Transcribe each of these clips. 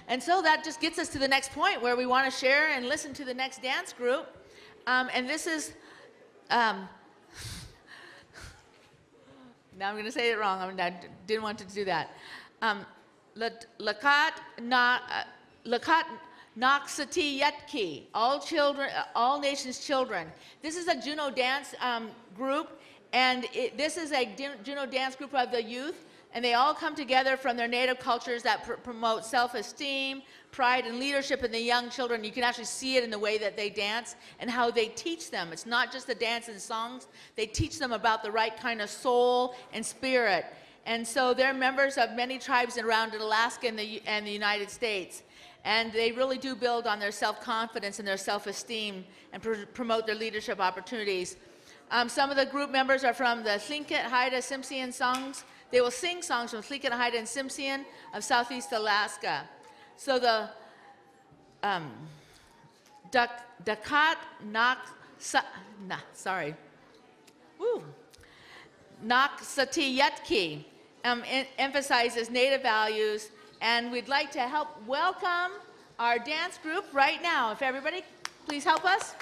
And so that just gets us to the next point where we want to share and listen to the next dance group. And this is, now I'm going to say it wrong. I didn't want to do that. Ldaka Naax Sati Ya, all nations children. This is a Juneau dance group, and this is a Juneau dance group of the youth, and they all come together from their native cultures that promote self-esteem, pride, and leadership in the young children. You can actually see it in the way that they dance and how they teach them. It's not just the dance and songs. They teach them about the right kind of soul and spirit. And so they're members of many tribes around Alaska and the United States. And they really do build on their self-confidence and their self-esteem and promote their leadership opportunities. Some of the group members are from the Tlingit, Haida, Tsimshian songs. They will sing songs from Tlingit, Haida, and Tsimshian of Southeast Alaska. So the Ldaka Naax Sati Ya emphasizes Native values, and we'd like to help welcome our dance group right now. If everybody, please help us.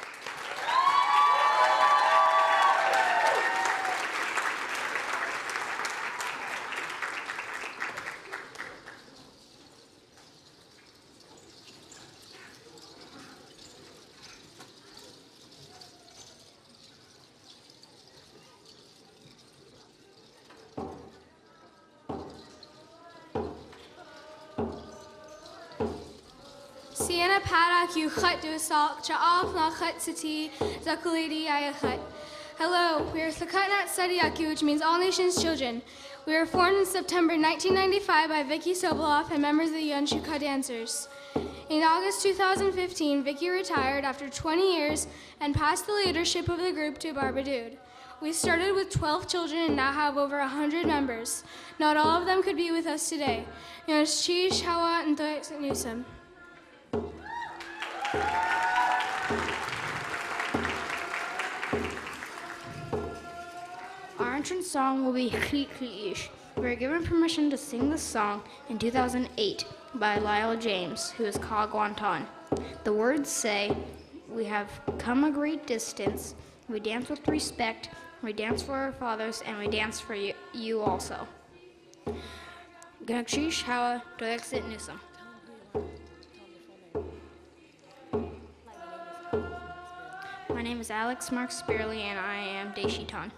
Siena parak you chut do salt, cha'af na chut sati, zakulidi ya chut. Hello, we are Naax Sati Ya, which means All Nations Children. We were formed in September 1995 by Vicky Sobolov and members of the Yanshuka dancers. In August 2015, Vicky retired after 20 years and passed the leadership of the group to Barbadood. We started with 12 children and now have over 100 members. Not all of them could be with us today. Tx'i, Shawa, and Nusam. Our entrance song will be tx'i. We were given permission to sing this song in 2008 by Lyle James, who is Kagwantan. The words say, "We have come a great distance, we dance with respect, we dance for our fathers, and we dance for you also." Tx'i, Shawa, Nusam. My name is Alex Mark Spearley, and I am Deshitan.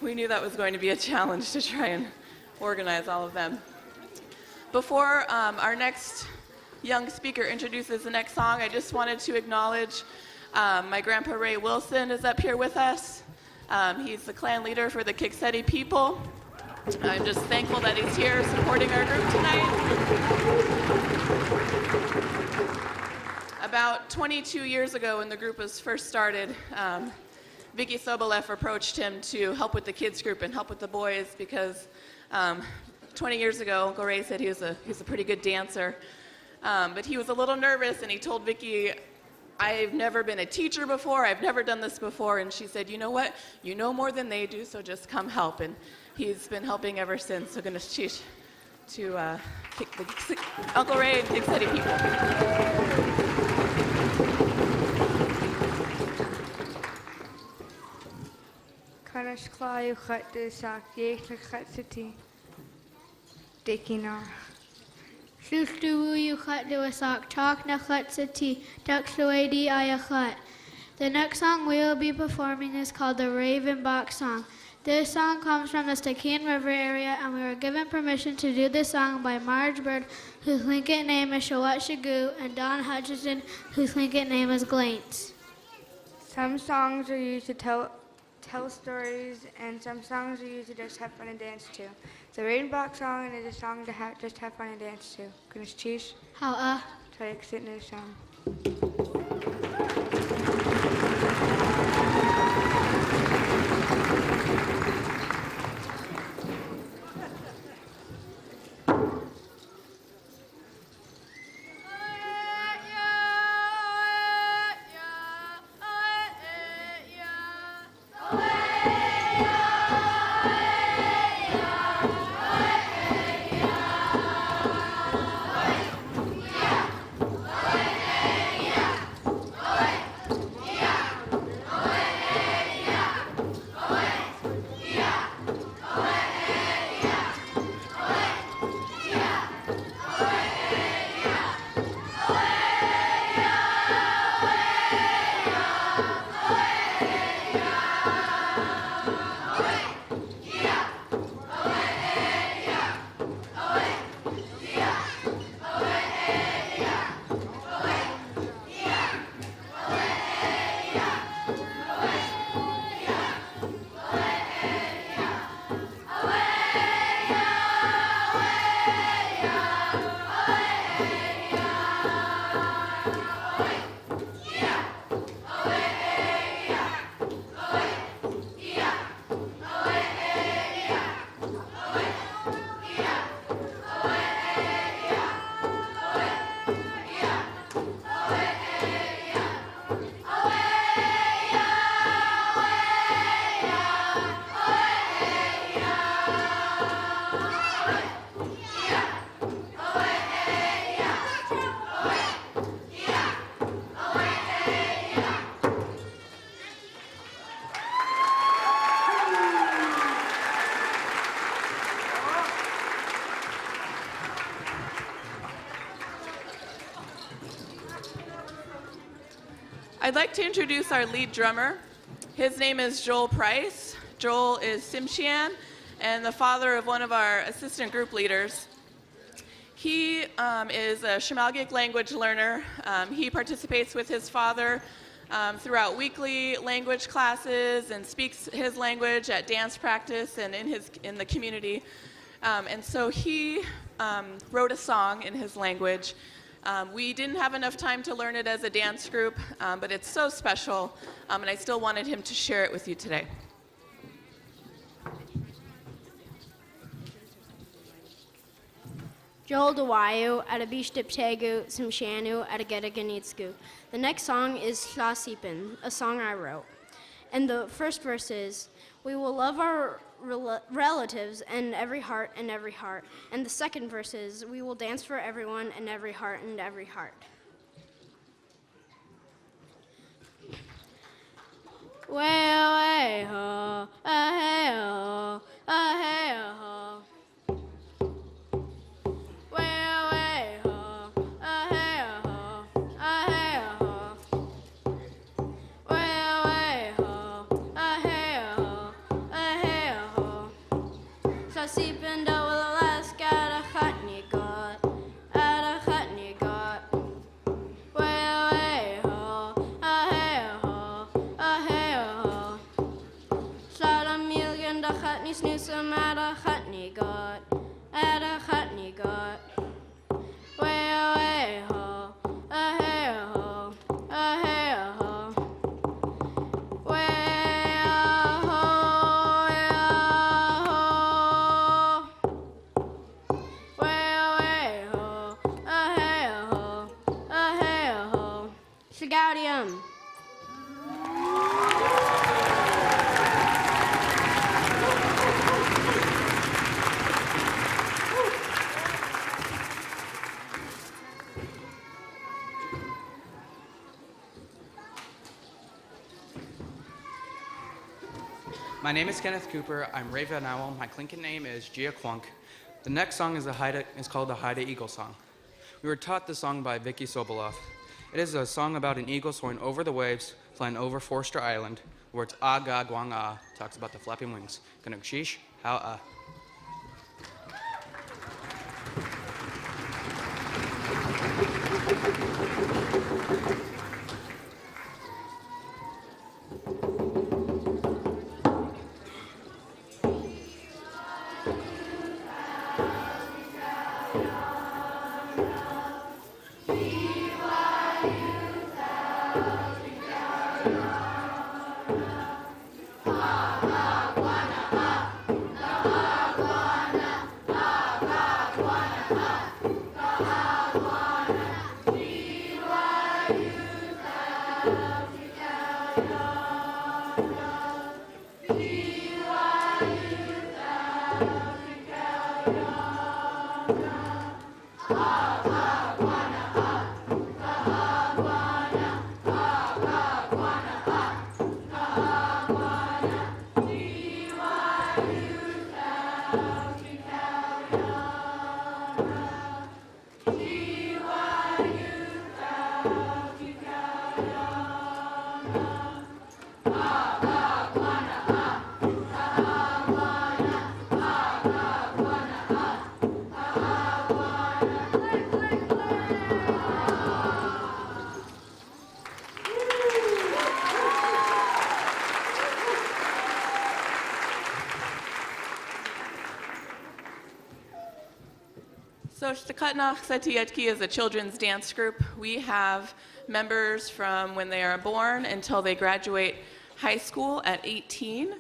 We knew that was going to be a challenge to try and organize all of them. Before our next young speaker introduces the next song, I just wanted to acknowledge my grandpa Ray Wilson is up here with us. He's the clan leader for the tx'i people. I'm just thankful that he's here supporting our group tonight. About 22 years ago when the group was first started, Vicky Sobolev approached him to help with the kids group and help with the boys because 20 years ago, Uncle Ray said he was a pretty good dancer. But he was a little nervous and he told Vicky, I've never been a teacher before, I've never done this before, and she said, you know what, you know more than they do, so just come help. And he's been helping ever since, so gonna teach to Uncle Ray and tx'i people. Kanas Clay Hut de Sac, Yake Hut City. Dickinar. Shushu you hut do a sock, chalk na hut city, tx'i ya hut. The next song we will be performing is called the Raven Box Song. This song comes from the Tsimshian River area, and we were given permission to do this song by Marge Bird, whose Tlingit name is Shawat Shagu, and Don Hutchison, whose Tlingit name is Glaints. Some songs are used to tell stories, and some songs are used to just have fun and dance to. The Raven Box Song is a song to just have fun and dance to. Goodness cheese. How Try to sit in the song. I'd like to introduce our lead drummer. His name is Joel Price. Joel is Tsimshian and the father of one of our assistant group leaders. He is a Shamalgic language learner. He participates with his father throughout weekly language classes and speaks his language at dance practice and in the community. And so he wrote a song in his language. We didn't have enough time to learn it as a dance group, but it's so special, and I still wanted him to share it with you today. Joel Dawayu at a Bishtiptegu, Tsimshianu at a Getaganitsku. The next song is Slasipin, a song I wrote. And the first verse is, we will love our relatives and every heart and every heart. And the second verse is, we will dance for everyone and every heart and every heart. Way ho, hey ho, hey ho. Hey a chutney snoosum at a chutney got, at a chutney got. Way away ho, a hey ho, a hey ho. Way a ho, way away ho, a hey ho, a hey ho. Shagaudium. My name is Kenneth Cooper. I'm Raven Owl. My Tlingit name is Gia Quunk. The next song is called the Haida Eagle song. We were taught this song by Vicky Sobolov. It is a song about an eagle soaring over the waves, flying over Forster Island. The words aga guang ah talks about the flapping wings. Kanukshish, how ah. So Naax Sati Ya is a children's dance group. We have members from when they are born until they graduate high school at 18.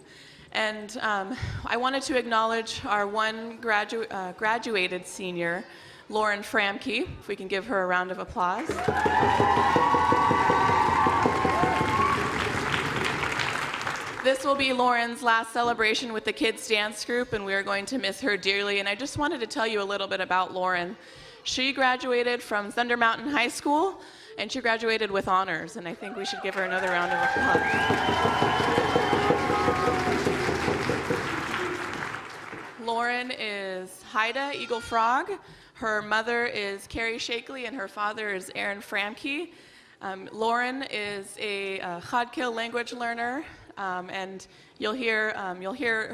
And I wanted to acknowledge our one graduated senior, Lauren Framke, if we can give her a round of applause. This will be Lauren's last celebration with the kids' dance group, and we are going to miss her dearly. And I just wanted to tell you a little bit about Lauren. She graduated from Thunder Mountain High School, and she graduated with honors, and I think we should give her another round of applause. Lauren is Haida Eagle Frog. Her mother is Carrie Shakely, and her father is Aaron Framke. Lauren is a Khatkil language learner, and you'll hear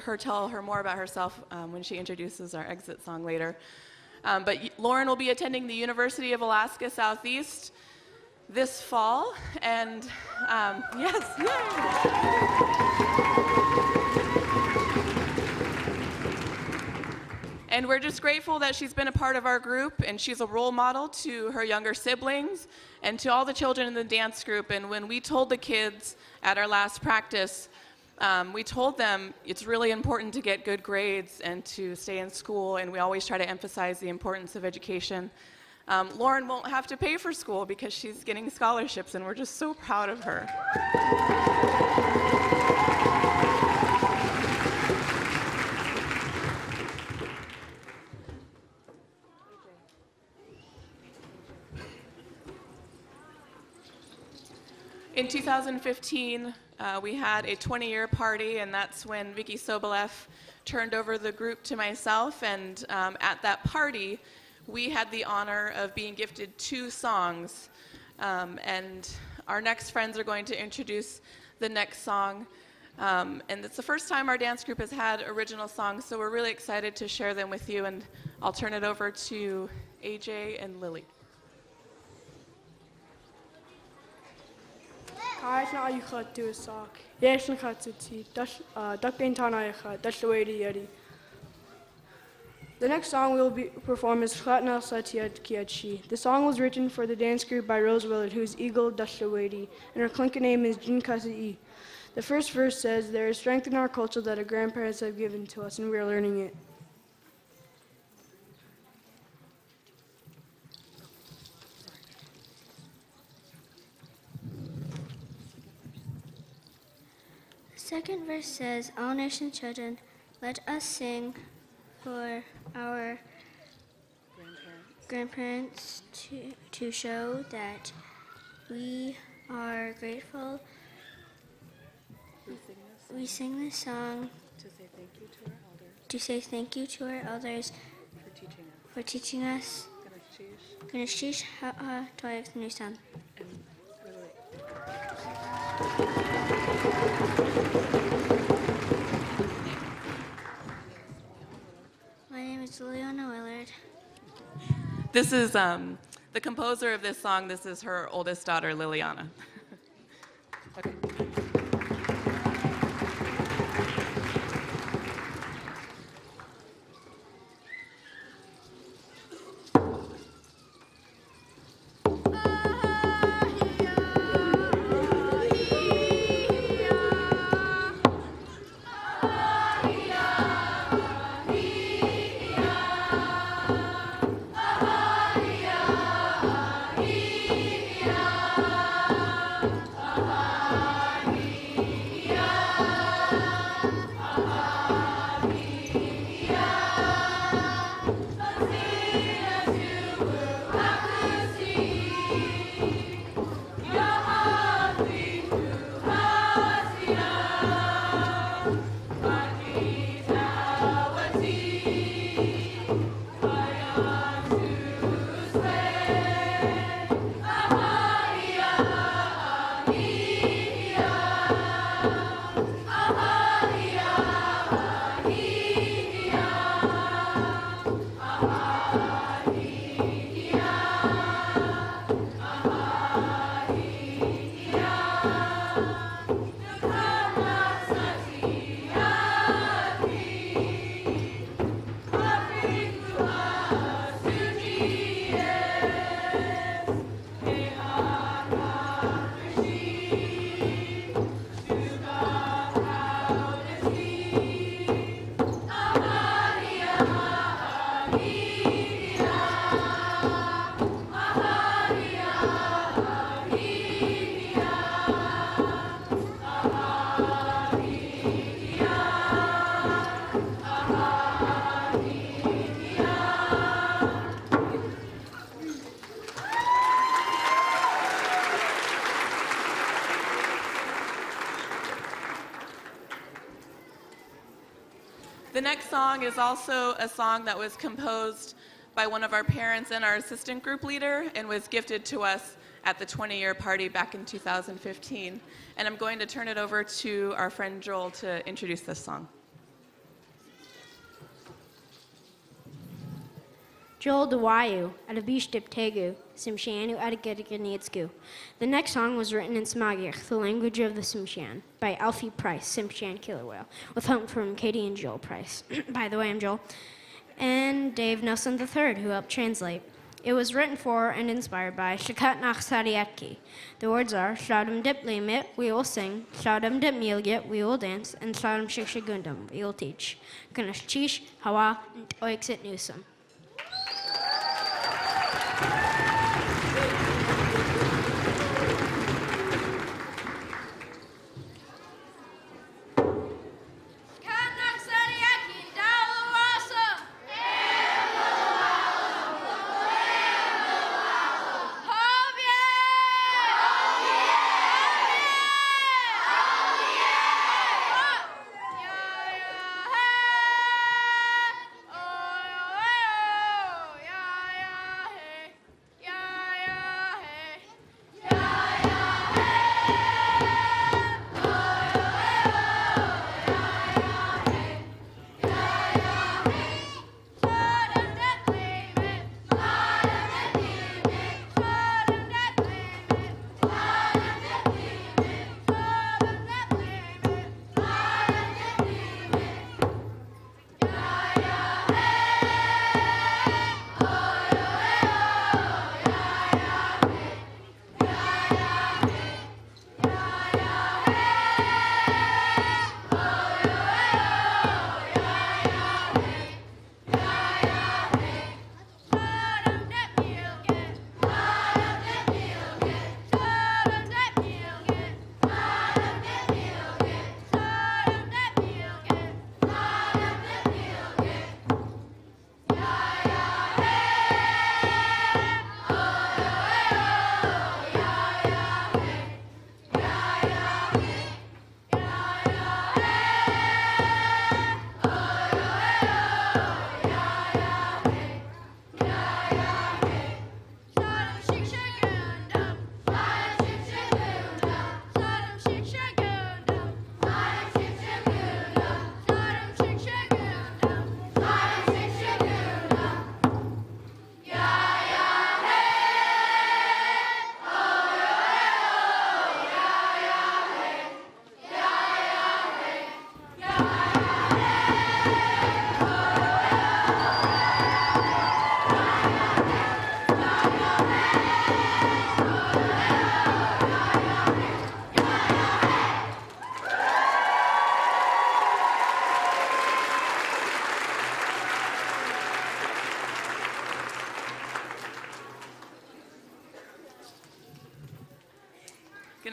her tell her more about herself when she introduces our exit song later. But Lauren will be attending the University of Alaska Southeast this fall, and yes, yay! And we're just grateful that she's been a part of our group, and she's a role model to her younger siblings and to all the children in the dance group. And when we told the kids at our last practice, we told them it's really important to get good grades and to stay in school, and we always try to emphasize the importance of education. Lauren won't have to pay for school because she's getting scholarships, and we're just so proud of her. In 2015, we had a 20-year party, and that's when Vicky Sobolev turned over the group to myself. And at that party, we had the honor of being gifted 2 songs. And our next friends are going to introduce the next song. And it's the first time our dance group has had original songs, so we're really excited to share them with you. And I'll turn it over to AJ and Lily. Haida Eagle to a sock. Yes, Naax Sati Ya. Duck Yeti. The next song we will perform is Naax Sati Ya, tx'i. The song was written for the dance group by Rose Willard, who is Eagle Dashawadi, and her Tlingit name is tx'i. The first verse says, "There is strength in our culture that our grandparents have given to us, and we are learning it." The second verse says, "All nations children, let us sing for our grandparents to show that we are grateful." We sing this song to say thank you to our elders for teaching us. Ganesh Toyev Nusan. My name is Liliana Willard. This is the composer of this song. This is her oldest daughter, Liliana. Okay. The next song is also a song that was composed by one of our parents and our assistant group leader and was gifted to us at the 20-year party back in 2015. And I'm going to turn it over to our friend Joel to introduce this song. Joel Dawayu, Adabishtip Tegu, Tsimshian Adagadiganitsku. The next song was written in Smagiach, the language of the Tsimshian, by Alfie Price, Tsimshian Killer Whale, with help from Katie and Joel Price. By the way, I'm Joel. And Dave Nelson III, who helped translate. It was written for and inspired by Naax Sati Ya. The words are, Shloudam Dip Limit, we will sing, Shloudam Dip Milgit, we will dance, and Shloudam Shikshagundam, we will teach. Ganesh Chish, Hawa, and Oixit Newsome.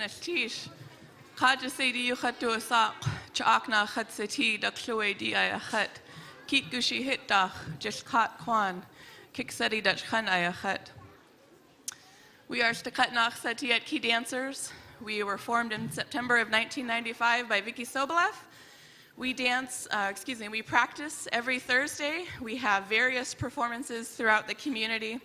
ganashtish. Kajasedi yukhatu asak, chakna khatsati dakshuedi ayakhat. Kit gushi hitdach, just kat kwan, kikseti dachkhan ayakhat. We are Naax Sati Ya key dancers. We were formed in September of 1995 by Vicky Sobolev. We we practice every Thursday. We have various performances throughout the community.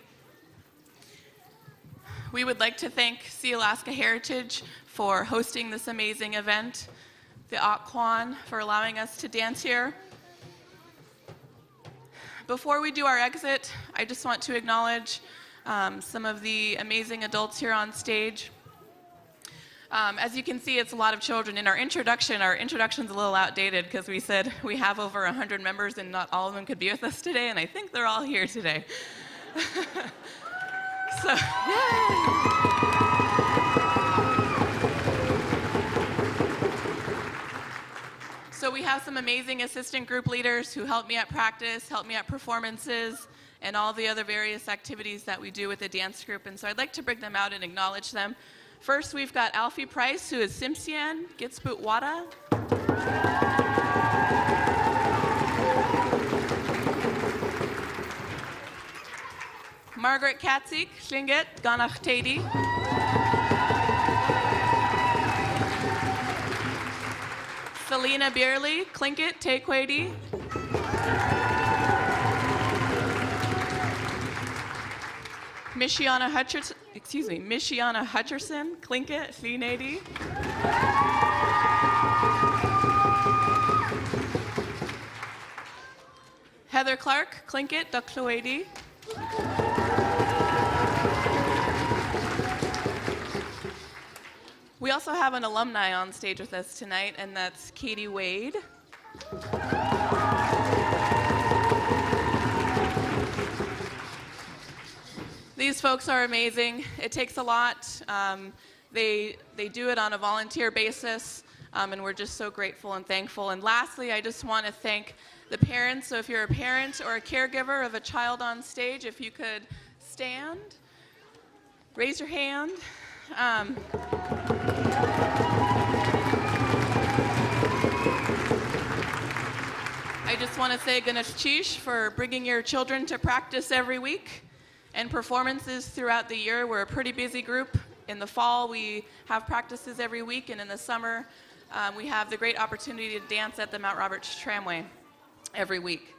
We would like to thank Sealaska Heritage for hosting this amazing event, the Akwan for allowing us to dance here. Before we do our exit, I just want to acknowledge some of the amazing adults here on stage. As you can see, it's a lot of children. In our introduction's a little outdated because we said we have over 100 members and not all of them could be with us today, and I think they're all here today. So we have some amazing assistant group leaders who help me at practice, help me at performances, and all the other various activities that we do with the dance group. And so I'd like to bring them out and acknowledge them. First, we've got Alfie Price, who is Tsimshian, Gitsput Wada. Margaret Katzik, Tlingit, Ganach Tadi. Selena Beerley, Tlingit, Tequadi. Mishiana Hutcherson, Tlingit, Finadi. Heather Clark, Tlingit, Duckloadi. We also have an alumni on stage with us tonight, and that's Katie Wade. These folks are amazing. It takes a lot. They do it on a volunteer basis, and we're just so grateful and thankful. And lastly, I just want to thank the parents. So if you're a parent or a caregiver of a child on stage, if you could stand, raise your hand. I just want to say ganashtish for bringing your children to practice every week and performances throughout the year. We're a pretty busy group. In the fall, we have practices every week, and in the summer, we have the great opportunity to dance at the Mount Roberts Tramway every week.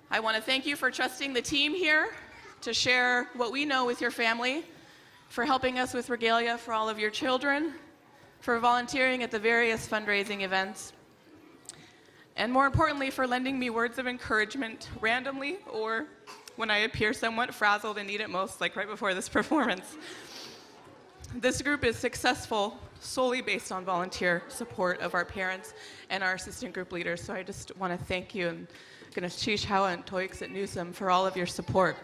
I want to thank you for trusting the team here to share what we know with your family, for helping us with regalia for all of your children, for volunteering at the various fundraising events, and more importantly, for lending me words of encouragement randomly or when I appear somewhat frazzled and need it most, like right before this performance. This group is successful solely based on volunteer support of our parents and our assistant group leaders, so I just want to thank you and ganashtish hawa and toiks at Newsom for all of your support.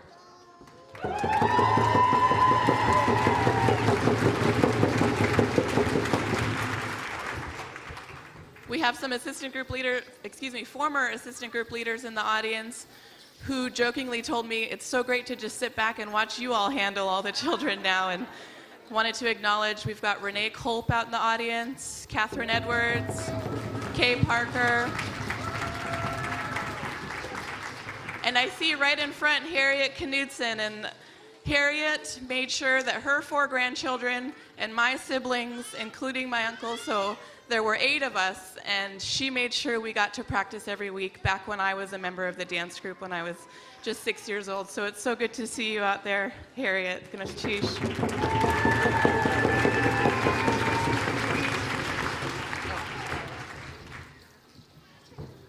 We have some former assistant group leaders in the audience who jokingly told me it's so great to just sit back and watch you all handle all the children now, and wanted to acknowledge we've got Renee Kolp out in the audience, Catherine Edwards, Kay Parker, and I see right in front Harriet Knudsen, and Harriet made sure that her 4 grandchildren and my siblings, including my uncle, so there were 8 of us, and she made sure we got to practice every week back when I was a member of the dance group when I was just 6 years old. So it's so good to see you out there, Harriet. Ganashtish.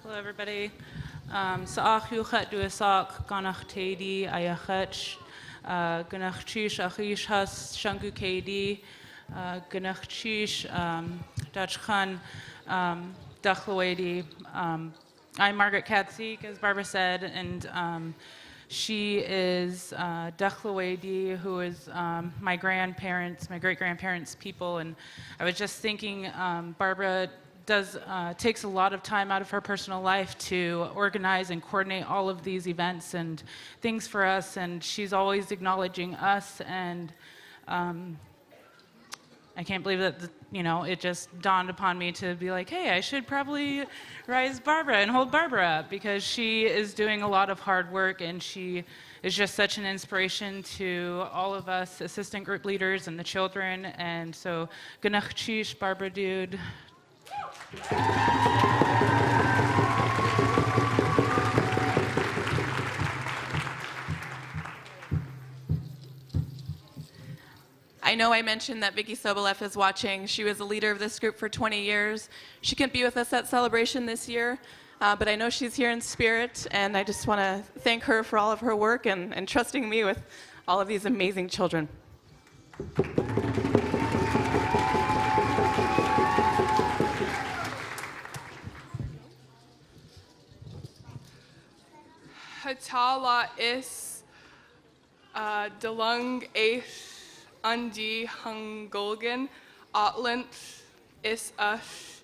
Hello, everybody. Sa'ach yuchat duasak ganach tedi ayachet ganachtish achish has shangu kedi ganachtish dachkhan dachlawedi. I'm Margaret Katzik, as Barbara said, and she is Dachlawedi, who is my great-grandparents' people. And I was just thinking, Barbara takes a lot of time out of her personal life to organize and coordinate all of these events and things for us, and she's always acknowledging us and I can't believe that, it just dawned upon me to be like, hey, I should probably rise Barbara and hold Barbara up, because she is doing a lot of hard work, and she is just such an inspiration to all of us assistant group leaders and the children. And so, Gynach Tx'i, Barbara dude. I know I mentioned that Vicky Sobolev is watching. She was the leader of this group for 20 years. She couldn't be with us at Celebration this year, but I know she's here in spirit, and I just want to thank her for all of her work and trusting me with all of these amazing children. Hatala is Delung Ace Undi Hungolgan Otlint is us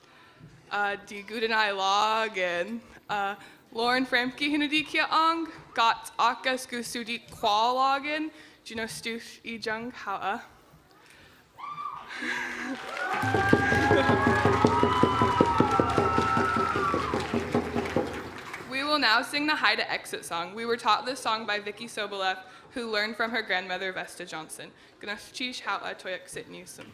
Die Gudenai Log and Lauren Framke Hinadikia Ong got Akas Gusudi Qualogan Juneau Stuf Ejung Haa. We will now sing the Haida exit song. We were taught this song by Vicky Sobolev, who learned from her grandmother Vesta Johnson. Gynach Tx'i Haa Toyak Sit Newsome.